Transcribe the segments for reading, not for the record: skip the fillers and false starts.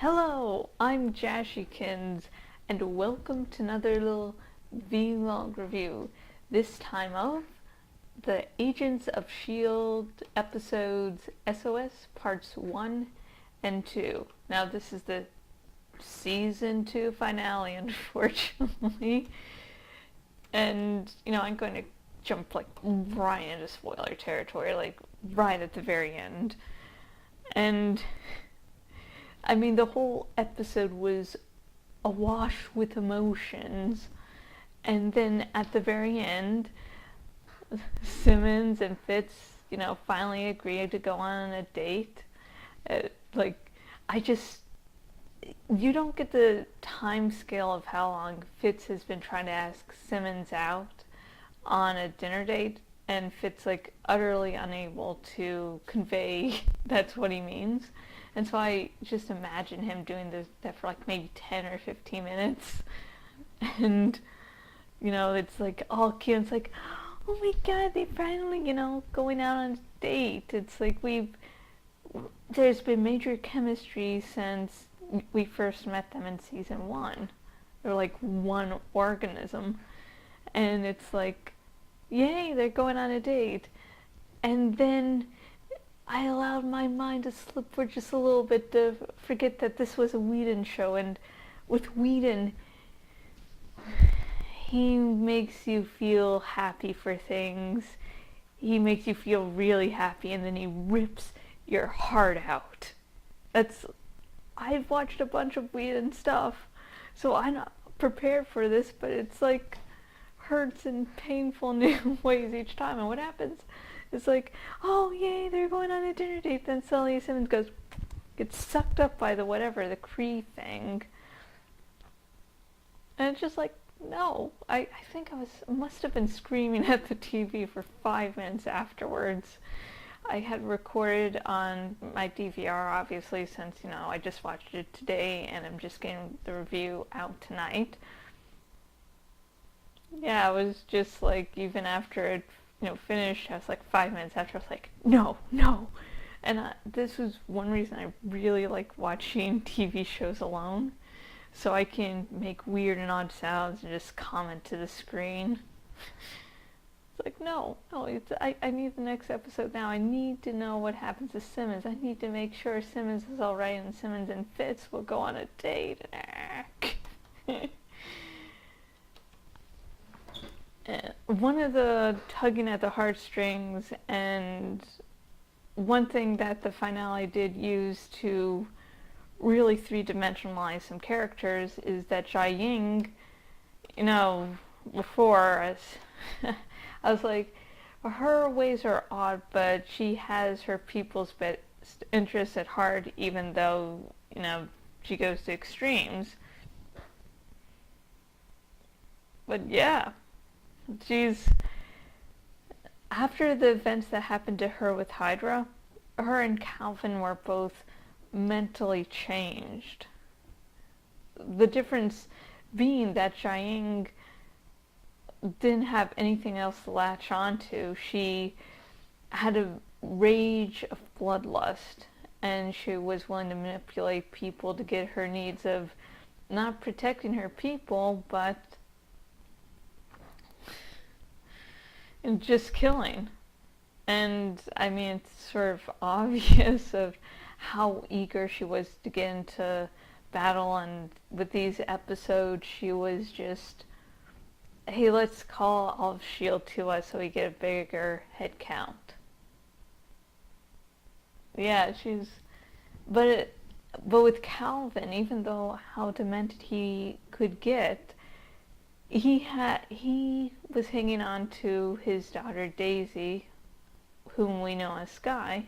Hello, I'm Jashykins, and welcome to another little vlog review. This time of the Agents of S.H.I.E.L.D. episodes S.O.S. parts 1 and 2. Now this is the season 2 finale, unfortunately. And, I'm going to jump right into spoiler territory, right at the very end. And the whole episode was awash with emotions, and then at the very end, Simmons and Fitz, finally agreed to go on a date. You don't get the time scale of how long Fitz has been trying to ask Simmons out on a dinner date, and Fitz, utterly unable to convey that's what he means. And so I just imagine him doing that for maybe 10 or 15 minutes. And, it's all cute. It's oh my god, they finally, going out on a date. It's there's been major chemistry since we first met them in season 1. They're one organism. And it's yay, they're going on a date. And then I allowed my mind to slip for just a little bit to forget that this was a Whedon show, and with Whedon, he makes you feel happy for things. He makes you feel really happy, and then he rips your heart out. I've watched a bunch of Whedon stuff, so I'm not prepared for this, but it's hurts in painful new ways each time. And what happens? It's oh yay, they're going on a dinner date. Then suddenly Simmons gets sucked up by the Kree thing. And it's just no. I think I must have been screaming at the TV for 5 minutes afterwards. I had recorded on my DVR, obviously, since, I just watched it today and I'm just getting the review out tonight. Yeah, I was just even after it finished, I was 5 minutes after, I was no. And this was one reason I really like watching TV shows alone, so I can make weird and odd sounds and just comment to the screen. It's no, I need the next episode now. I need to know what happens to Simmons. I need to make sure Simmons is alright, and Simmons and Fitz will go on a date. One of the tugging at the heartstrings, and one thing that the finale did use to really three-dimensionalize some characters is that Jia-ying, before, I was her ways are odd, but she has her people's best interests at heart, even though, she goes to extremes. But yeah. After the events that happened to her with Hydra, her and Calvin were both mentally changed. The difference being that Jia-ying didn't have anything else to latch onto. She had a rage of bloodlust, and she was willing to manipulate people to get her needs of not protecting her people, but and just killing. And it's sort of obvious of how eager she was to get into battle, and with these episodes she was just, hey, let's call all of S.H.I.E.L.D. to us so we get a bigger head count. Yeah, but with Calvin, even though how demented he could get, he was hanging on to his daughter Daisy, whom we know as Sky.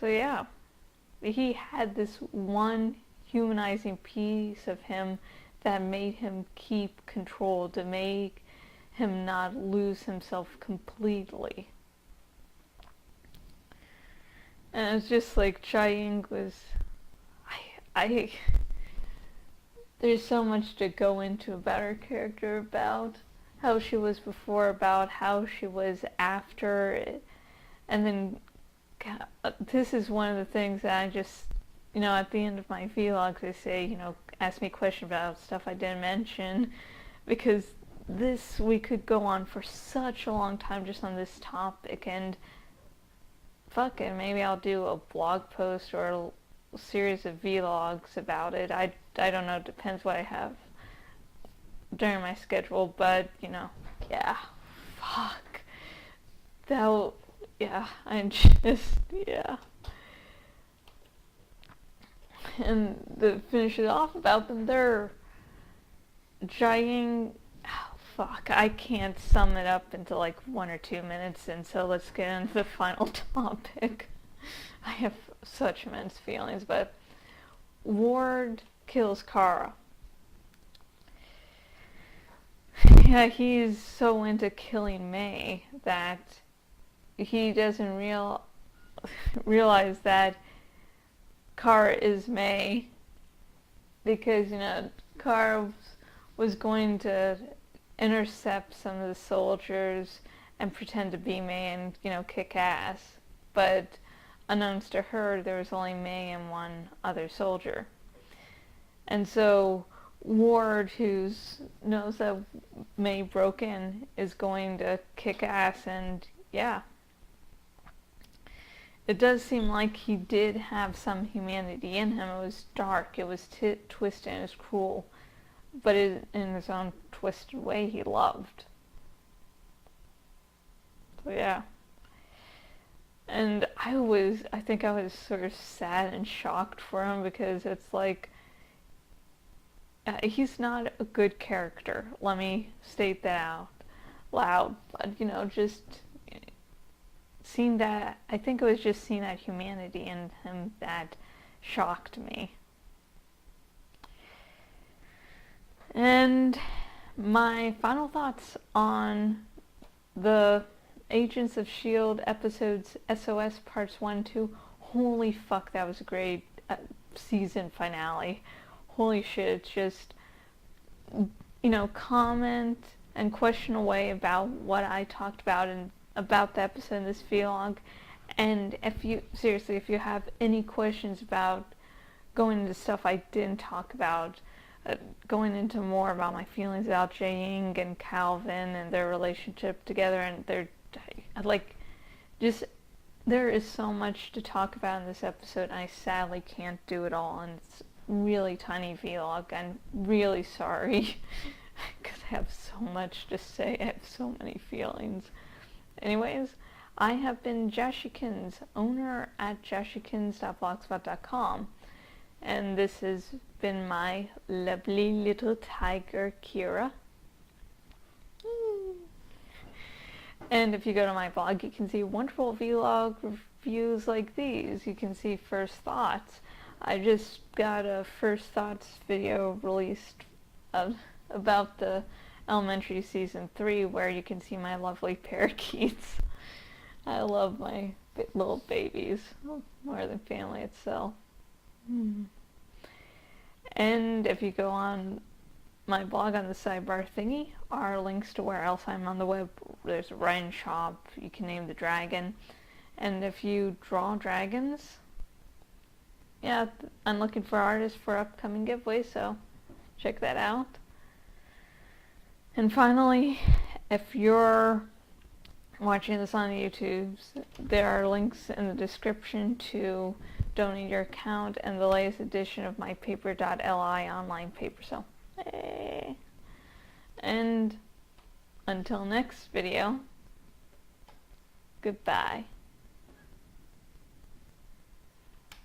So yeah, he had this one humanizing piece of him that made him keep control, to make him not lose himself completely. And it's just Jia-ying was, there's so much to go into about her character, about how she was before, about how she was after, and then this is one of the things that at the end of my vlogs, I say, ask me questions about stuff I didn't mention, because we could go on for such a long time just on this topic, and fuck it, maybe I'll do a blog post or a series of vlogs about it. I don't know, depends what I have during my schedule, but, yeah, fuck. Yeah. And to finish it off about them, they're giant. Oh, fuck, I can't sum it up into like 1 or 2 minutes, and so let's get into the final topic. I have such immense feelings, but Ward kills Kara. Yeah, he's so into killing May that he doesn't realize that Kara is May, because, Kara was going to intercept some of the soldiers and pretend to be May and, kick ass. But unknowns to her, there was only May and one other soldier. And so Ward, who knows that May broke in, is going to kick ass, and yeah. It does seem like he did have some humanity in him. It was dark, it was twisted, and it was cruel. But in his own twisted way, he loved. So yeah. And I think I was sort of sad and shocked for him, because it's like, he's not a good character. Let me state that out loud. But, just seeing that, I think it was just seeing that humanity in him that shocked me. And my final thoughts on the Agents of S.H.I.E.L.D. episodes S.O.S. parts 1 and 2. Holy fuck, that was a great season finale. Holy shit, it's just, comment and question away about what I talked about and about the episode in this vlog. And if you have any questions about going into stuff I didn't talk about, going into more about my feelings about Jae-Ying and Calvin and their relationship together, and there is so much to talk about in this episode, and I sadly can't do it all, and it's really tiny vlog. I'm really sorry, because I have so much to say. I have so many feelings. Anyways, I have been Jashykins, owner at jashykins.blogspot.com, and this has been my lovely little tiger, Kira. And if you go to my blog, you can see wonderful vlog reviews like these. You can see first thoughts. I just got a first thoughts video released about the Elementary Season 3, where you can see my lovely parakeets. I love my little babies more than family itself. And if you go on my blog on the sidebar thingy, are links to where else I'm on the web. There's a writing shop, you can name the dragon. And if you draw dragons, yeah, I'm looking for artists for upcoming giveaways, so check that out. And finally, if you're watching this on YouTube, there are links in the description to donate your account and the latest edition of my paper.li online paper. So, hey. And until next video, goodbye.